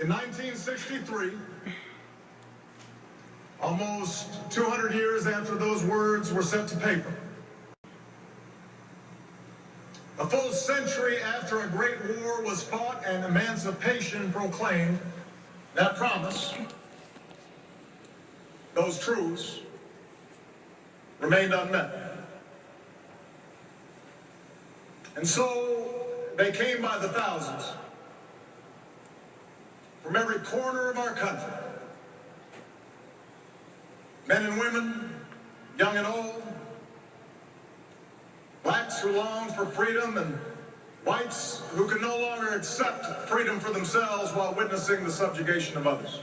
In 1963, almost 200 years after those words were set to paper, a full century after a great war was fought and emancipation proclaimed, that promise, those truths, remained unmet. And so they came by the thousands from every corner of our country. Men and women, young and old, blacks who long for freedom and whites who can no longer accept freedom for themselves while witnessing the subjugation of others.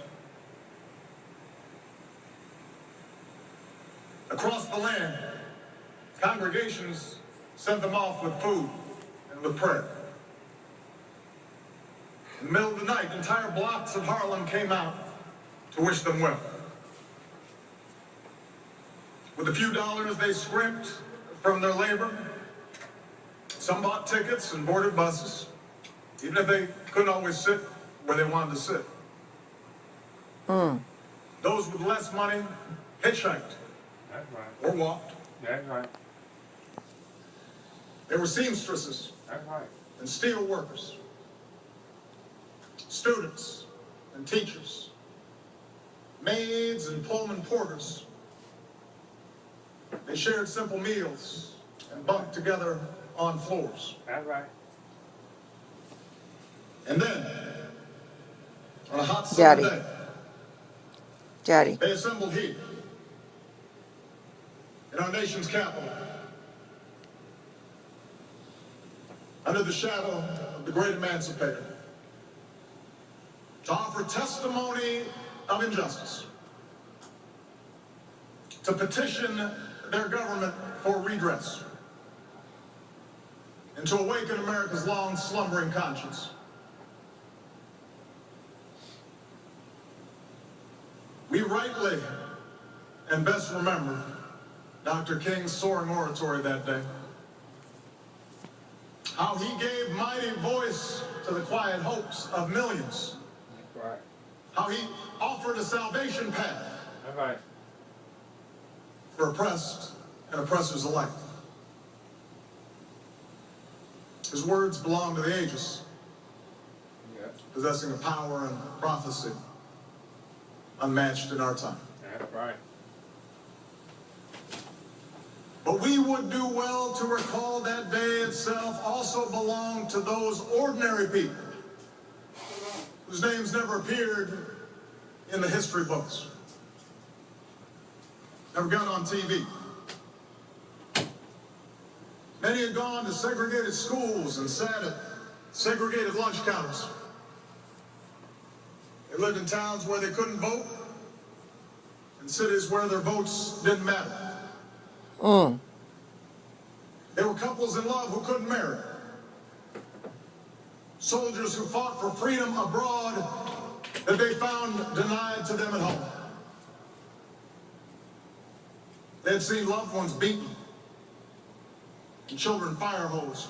Across the land, congregations sent them off with food and with prayer. In the middle of the night, entire blocks of Harlem came out to wish them well. With a few dollars they scrimped from their labor, some bought tickets and boarded buses, even if they couldn't always sit where they wanted to sit. Those with less money hitchhiked. That's right. Or walked. That's right. There were seamstresses. That's right. And steel workers, students and teachers, maids and Pullman porters. They shared simple meals and bunked together on floors. That's right. And then, on a hot summer day, they assembled here in our nation's capital, under the shadow of the great emancipator, to offer testimony of injustice, to petition their government for redress, and to awaken America's long slumbering conscience. We rightly and best remember Dr. King's soaring oratory that day. How he gave mighty voice to the quiet hopes of millions. That's right. How he offered a salvation path. That's right. For oppressed and oppressors alike. His words belong to the ages, possessing a power and prophecy unmatched in our time. That's right. But we would do well to recall that day itself also belonged to those ordinary people whose names never appeared in the history books, never got on TV. Many had gone to segregated schools and sat at segregated lunch counters. They lived in towns where they couldn't vote, in cities where their votes didn't matter. There were couples in love who couldn't marry. Soldiers who fought for freedom abroad that they found denied to them at home. They had seen loved ones beaten and children fire hosed.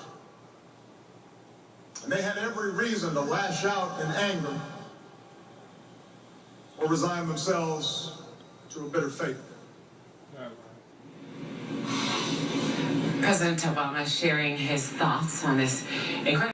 And they had every reason to lash out in anger or resign themselves to a bitter fate. President Obama sharing his thoughts on this incredible